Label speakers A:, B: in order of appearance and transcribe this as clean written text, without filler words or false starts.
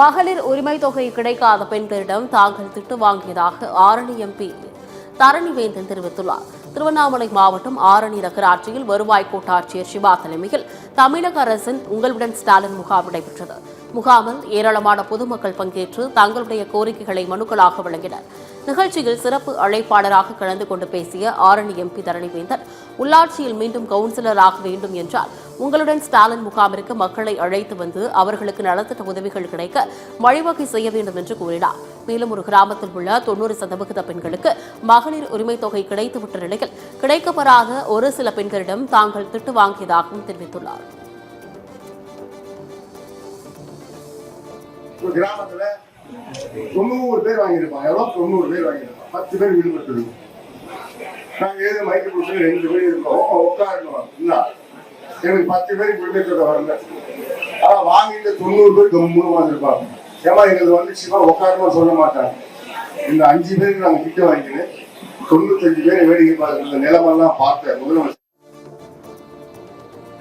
A: மகளிர் உரிமை தொகை கிடைக்காத பெண்களிடம் தாங்கள் திட்டு வாங்கியதாக ஆரணி எம்பி தரணிவேந்தன் தெரிவித்துள்ளார். திருவண்ணாமலை மாவட்டம் ஆரணி நகராட்சியில் வருவாய் கோட்டாட்சியர் சிவா தலைமையில் தமிழக அரசின் உங்களுடன் ஸ்டாலின் முகாம் நடைபெற்றது. முகாமில் ஏராளமான பொதுமக்கள் பங்கேற்று தங்களுடைய கோரிக்கைகளை மனுக்களாக வழங்கினர். நிகழ்ச்சியில் சிறப்பு அழைப்பாளராக கலந்து கொண்டு பேசிய ஆரணி எம்பி தரணிவேந்தன், உள்ளாட்சியில் மீண்டும் கவுன்சிலராக வேண்டும் என்றால் உங்களுடன் ஸ்டாலின் முகாமிற்கு மக்களை அழைத்து வந்து அவர்களுக்கு நலத்திட்ட உதவிகள் கிடைக்க வழிவகை செய்ய வேண்டும் என்று கூறினார். மேலும் ஒரு கிராமத்தில் உள்ள 90% பெண்களுக்கு மகளிர் உரிமை தொகை கிடைத்துவிட்ட நிலையில் கிடைக்கப்பெறாத ஒரு சில பெண்களிடம் தாங்கள் திட்டு வாங்கியதாகவும் தெரிவித்துள்ளார்.
B: கிராமத்துல 90 பேர் வாங்கியிருப்பான். எவ்வளோ 90 பேர் வாங்கியிருப்பான். 10 பேர் விடுபட்டு நாங்க ஏதோ மைக்கு பிடிச்சி 2 பேர் இருக்கோம். உட்காரணும் எனக்கு 10 பேருக்கு விடுபட்டு வரல. ஆனா வாங்கிட்டு 90 பேர் கம்முன்னு வந்திருப்பாங்க. ஏமா எங்களுக்கு வந்துச்சுன்னா உட்காரமா சொல்ல மாட்டாங்க. இந்த 5 பேருக்கு நாங்க கிட்ட வாங்கிட்டு 95 பேரை வேடிக்கை பார்த்து நிலமெல்லாம் பார்த்த முதலமைச்சர்